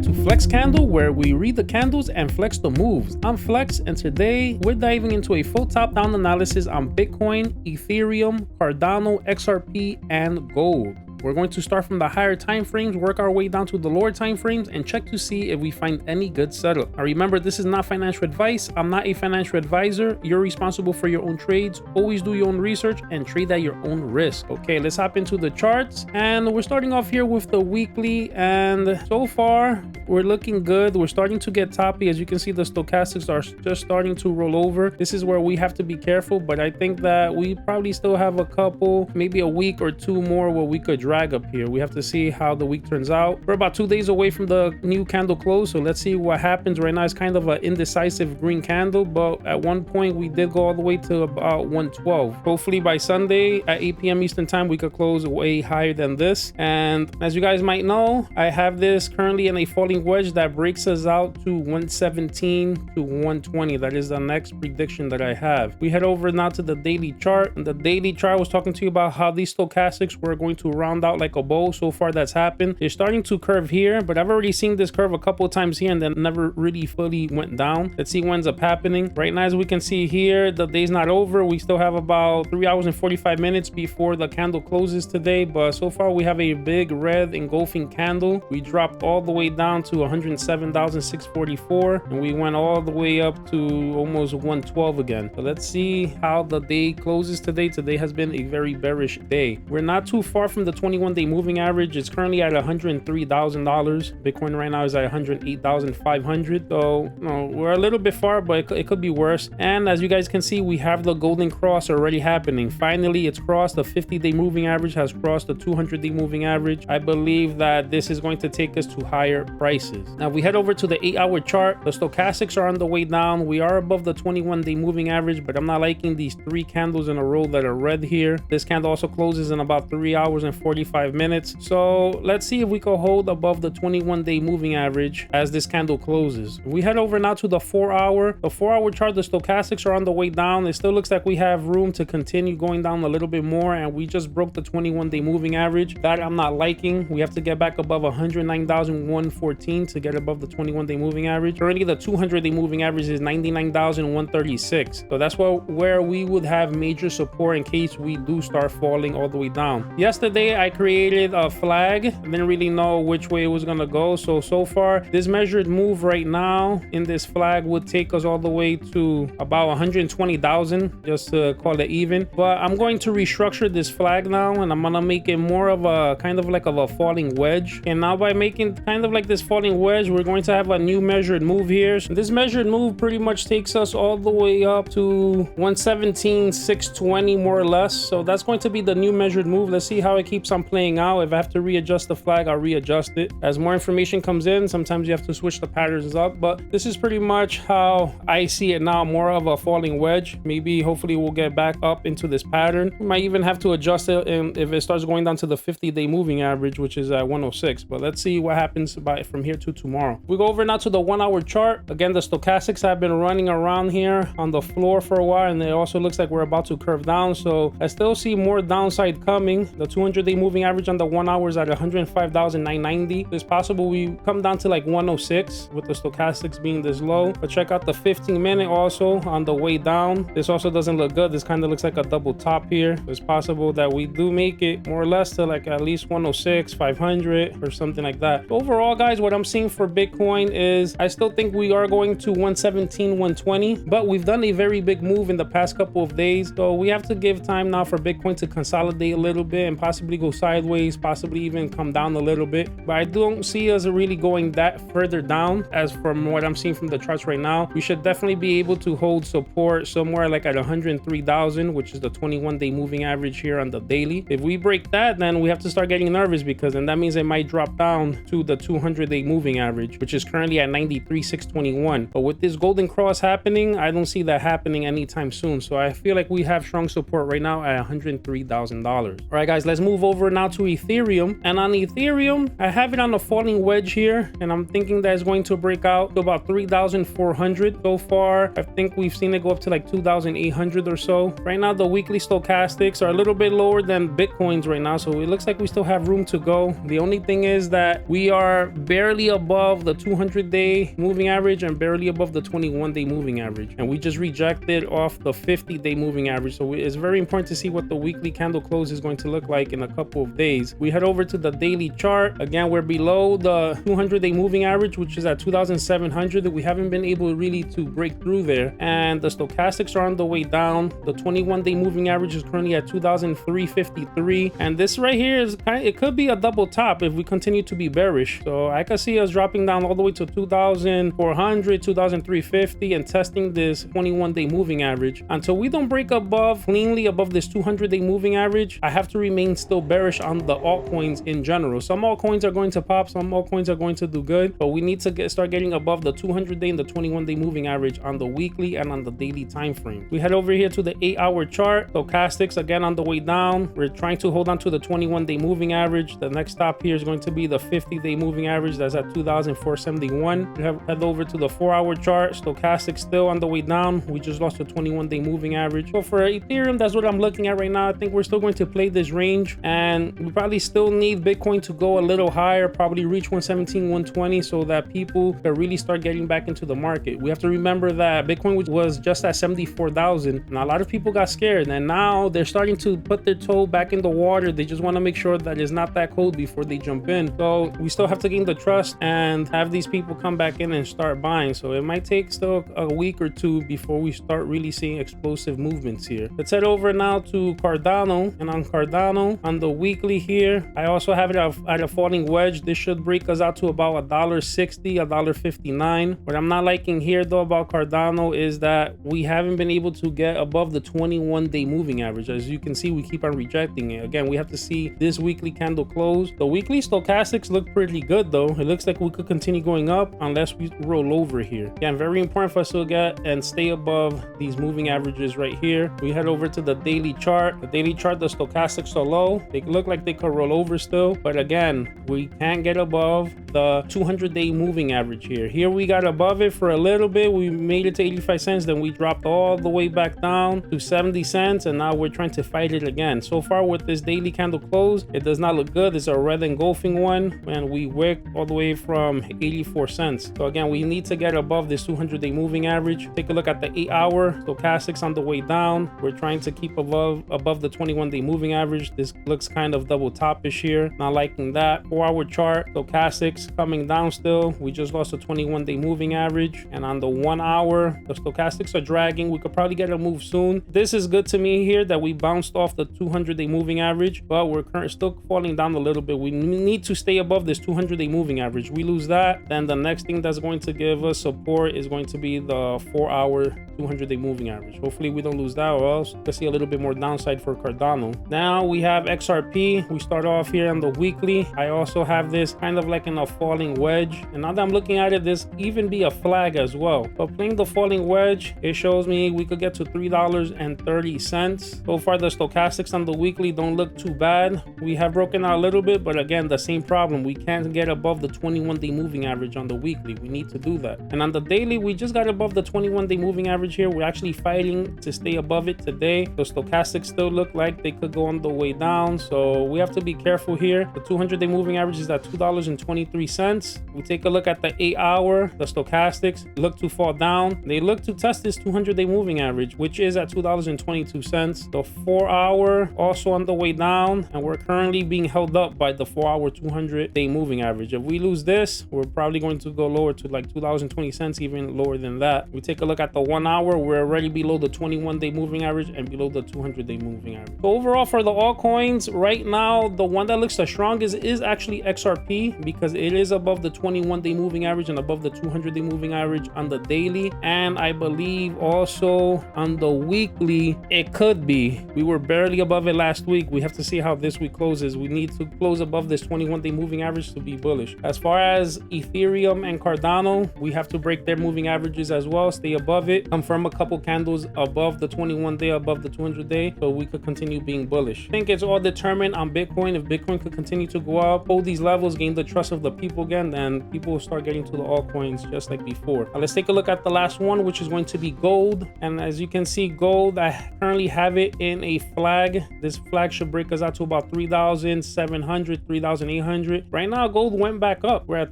to Flex Candle, where we read the candles and flex the moves. I'm Flex, and today we're diving into a full top-down analysis on Bitcoin, Ethereum, Cardano, XRP, and gold. We're going to start from the higher time frames, work our way down to the lower time frames, and check to see if we find any good setup. Now remember, this is not financial advice. I'm not a financial advisor. You're responsible for your own trades. Always do your own research and trade at your own risk. Okay, let's hop into the charts. And we're starting off here with the weekly, and so far we're looking good. We're starting to get toppy. As you can see, the stochastics are just starting to roll over. This is where we have to be careful, but I think that we probably still have a couple, maybe a week or two more where we could drag up here. We have to see how the week turns out. We're about 2 days away from the new candle close, so let's see what happens. Right now it's kind of an indecisive green candle, but at one point we did go all the way to about 112. Hopefully by Sunday at 8 p.m. Eastern time we could close way higher than this. And as you guys might know, I have this currently in a falling wedge that breaks us out to 117 to 120. That is the next prediction that I have. We head over now to the daily chart. And the daily chart, I was talking to you about how these stochastics were going to round out like a bow. So far that's happened. They're starting to curve here, but I've already seen this curve a couple of times here and then never really fully went down. Let's see what ends up happening. Right now, as we can see here, the day's not over. We still have about 3 hours and 45 minutes before the candle closes today, but so far we have a big red engulfing candle. We dropped all the way down to 107,644 and we went all the way up to almost 112 again. So let's see how the day closes today. Today has been a very bearish day. We're not too far from the 21-day moving average. It's currently at $103,000. Bitcoin right now is at 108,500. So we're a little bit far, but it could be worse. And as you guys can see, we have the golden cross already happening. Finally, it's crossed. The 50-day moving average has crossed the 200-day moving average. I believe that this is going to take us to higher prices. Now we head over to the 8-hour chart. The stochastics are on the way down. We are above the 21-day moving average, but I'm not liking these 3 candles in a row that are red here. This candle also closes in about 3 hours and 45 minutes. So let's see if we can hold above the 21-day moving average as this candle closes. We head over now to the 4-hour. The 4-hour chart, the stochastics are on the way down. It still looks like we have room to continue going down a little bit more, and we just broke the 21-day moving average. That I'm not liking. We have to get back above 109,114 to get above the 21-day moving average. Currently, the 200-day moving average is 99,136. So that's where we would have major support in case we do start falling all the way down. Yesterday, I created a flag. I didn't really know which way it was gonna go. So far, this measured move right now in this flag would take us all the way to about 120,000, just to call it even. But I'm going to restructure this flag now, and I'm gonna make it more of a kind of like a falling wedge. And now by making kind of like this falling wedge, we're going to have a new measured move here. So this measured move pretty much takes us all the way up to 117,620 more or less. So that's going to be the new measured move. Let's see how it keeps on playing out. If I have to readjust the flag, I'll readjust it. As more information comes in, sometimes you have to switch the patterns up, but this is pretty much how I see it now, more of a falling wedge. Maybe hopefully we'll get back up into this pattern. We might even have to adjust it and if it starts going down to the 50-day moving average, which is at 106. But let's see what happens from here to tomorrow. We go over now to the 1-hour chart. Again, the stochastics have been running around here on the floor for a while, and it also looks like we're about to curve down. So I still see more downside coming. The 200-day moving average on the 1 hour is at 105,990. It's possible we come down to like 106 with the stochastics being this low. But check out the 15-minute also on the way down. This also doesn't look good. This kind of looks like a double top here. It's possible that we do make it more or less to like at least 106, 500 or something like that. Overall, guys, what I'm seeing for Bitcoin is I still think we are going to 117, 120, but we've done a very big move in the past couple of days. So we have to give time now for Bitcoin to consolidate a little bit and possibly go sideways, possibly even come down a little bit. But I don't see us really going that further down. As from what I'm seeing from the charts right now, we should definitely be able to hold support somewhere like at 103,000, which is the 21-day moving average here on the daily. If we break that, then we have to start getting nervous, because then that means it might drop down to the 200-day moving average, which is currently at 93,621. But with this golden cross happening, I don't see that happening anytime soon. So I feel like we have strong support right now at $103,000. All right, guys, let's move over over now to Ethereum. And on Ethereum, I have it on a falling wedge here, and I'm thinking that it's going to break out to about 3,400 so far. I think we've seen it go up to like 2,800 or so. Right now, the weekly stochastics are a little bit lower than Bitcoin's right now, so it looks like we still have room to go. The only thing is that we are barely above the 200-day moving average and barely above the 21-day moving average, and we just rejected off the 50-day moving average. So it's very important to see what the weekly candle close is going to look like in a couple of days. We head over to the daily chart. Again, we're below the 200-day moving average, which is at 2,700. We haven't been able really to break through there, and the stochastics are on the way down. The 21-day moving average is currently at 2,353, and this right here is it could be a double top if we continue to be bearish. So I could see us dropping down all the way to 2,400, 2,350, and testing this 21-day moving average. Until we don't break cleanly above this 200-day moving average, I have to remain still bearish on the altcoins in general. Some altcoins are going to pop, some altcoins are going to do good, but we need to start getting above the 200-day and the 21-day moving average on the weekly and on the daily time frame. We head over here to the 8-hour chart. Stochastics again on the way down. We're trying to hold on to the 21-day moving average. The next stop here is going to be the 50-day moving average. That's at 2,471. We head over to the 4-hour chart. Stochastics still on the way down. We just lost the 21-day moving average. So for Ethereum, that's what I'm looking at right now. I think we're still going to play this range, and we probably still need Bitcoin to go a little higher, probably reach 117, 120, so that people can really start getting back into the market. We have to remember that Bitcoin was just at 74,000, and a lot of people got scared, and now they're starting to put their toe back in the water. They just want to make sure that it's not that cold before they jump in. So we still have to gain the trust and have these people come back in and start buying. So it might take still a week or two before we start really seeing explosive movements here. Let's head over now to Cardano, and on Cardano on the weekly here, I also have it at a falling wedge. This should break us out to about $1.60, $1.59. What I'm not liking here though about Cardano is that we haven't been able to get above the 21-day moving average. As you can see, we keep on rejecting it. Again, we have to see this weekly candle close. The weekly stochastics look pretty good though. It looks like we could continue going up unless we roll over here. Again, very important for us to get and stay above these moving averages right here. We head over to the daily chart. The daily chart, the stochastics are low. They look like they could roll over still, but again, we can't get above the 200-day moving average here. Here we got above it for a little bit. We made it to 85 cents, then we dropped all the way back down to 70 cents, and now we're trying to fight it again. So far with this daily candle close, it does not look good. It's a red engulfing one, and we wicked all the way from 84 cents. So again, we need to get above this 200-day moving average. Take a look at the 8-hour stochastics on the way down. We're trying to keep above the 21-day moving average. This looks kind of double topish here. Not liking that. 4-hour chart, stochastics coming down still. We just lost a 21-day moving average, and on the 1 hour, the stochastics are dragging. We could probably get a move soon. This is good to me here that we bounced off the 200-day moving average, but we're still falling down a little bit. We need to stay above this 200-day moving average. We lose that, then the next thing that's going to give us support is going to be the 4-hour 200-day moving average. Hopefully we don't lose that, or else we'll see a little bit more downside for Cardano. Now we have XRP. We start off here on the weekly. I also have this kind of like in a falling wedge, and now that I'm looking at it, this even be a flag as well. But playing the falling wedge, it shows me we could get to $3.30. So far the stochastics on the weekly don't look too bad. We have broken out a little bit, but again, the same problem. We can't get above the 21-day moving average on the weekly. We need to do that. And on the daily, we just got above the 21-day moving average here. We're actually fighting to stay above it today. The stochastics still look like they could go on the way down, so we have to be careful here. The 200-day moving average is at $2.23. We take a look at the 8-hour. The stochastics look to fall down. They look to test this 200-day moving average, which is at $2.22. The 4-hour also on the way down, and we're currently being held up by the 4-hour 200-day moving average. If we lose this, we're probably going to go lower to like $2.20, even lower than that. We take a look at the 1 hour. We're already below the 21-day moving average and below the 200-day moving average. So overall for the altcoins right now, the one that looks the strongest is actually XRP, because it is above the 21-day moving average and above the 200-day moving average on the daily, and I believe also on the weekly it could be. We were barely above it last week. We have to see how this week closes. We need to close above this 21-day moving average to be bullish. As far as Ethereum and Cardano, we have to break their moving averages as well, stay above it, confirm a couple candles above the 21-day, above the 200-day, so we could continue being bullish. I think it's all determined environment on Bitcoin. If Bitcoin could continue to go up, hold these levels, gain the trust of the people again, then people will start getting to the altcoins just like before. Now let's take a look at the last one, which is going to be gold. And as you can see, gold, I currently have it in a flag. This flag should break us out to about 3,700, 3,800. Right now, gold went back up. We're at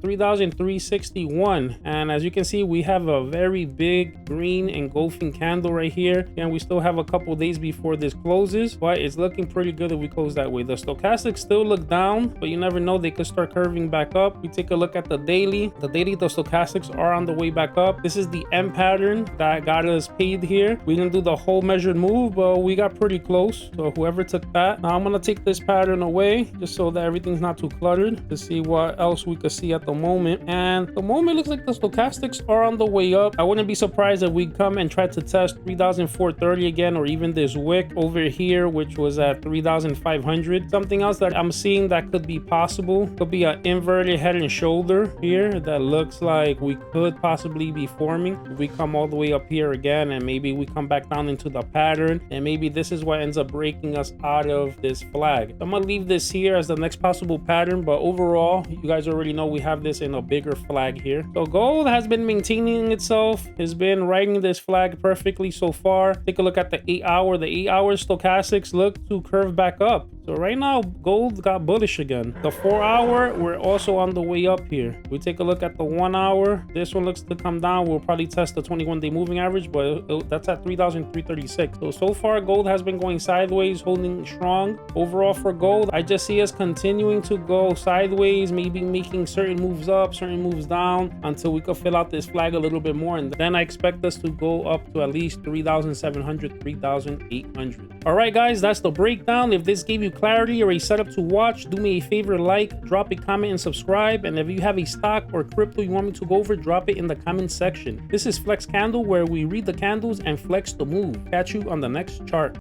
3,361. And as you can see, we have a very big green engulfing candle right here. And we still have a couple days before this closes, but it's looking pretty good if we close that way. The stochastics still look down, but you never know, they could start curving back up. We take a look at the daily. The stochastics are on the way back up. This is the M pattern that got us paid here. We didn't do the whole measured move, but we got pretty close. So whoever took that. Now I'm gonna take this pattern away just so that everything's not too cluttered, to see what else we could see at the moment. And the moment looks like the stochastics are on the way up. I wouldn't be surprised if we come and try to test 3,430 again, or even this wick over here, which was at 3,500. Something else that I'm seeing that could be possible could be an inverted head and shoulder here that looks like we could possibly be forming. If we come all the way up here again, and maybe we come back down into the pattern, and maybe this is what ends up breaking us out of this flag. I'm gonna leave this here as the next possible pattern, but overall, you guys already know we have this in a bigger flag here. So gold has been maintaining itself, has been riding this flag perfectly so far. Take a look at the 8 hour. The 8 hour stochastics look to curve back up. So right now, gold got bullish again. The 4 hour, we're also on the way up here. We take a look at the 1 hour. This one looks to come down. We'll probably test the 21-day moving average, but that's at 3,336. So far, gold has been going sideways, holding strong. Overall for gold, I just see us continuing to go sideways, maybe making certain moves up, certain moves down, until we could fill out this flag a little bit more. And then I expect us to go up to at least 3,700, 3,800. All right, guys, that's the breakdown. If this gave you clarity or a setup to watch, do me a favor, like, drop a comment, and subscribe. And if you have a stock or crypto you want me to go over, drop it in the comment section. This is Flex Candle, where we read the candles and flex the move. Catch you on the next chart.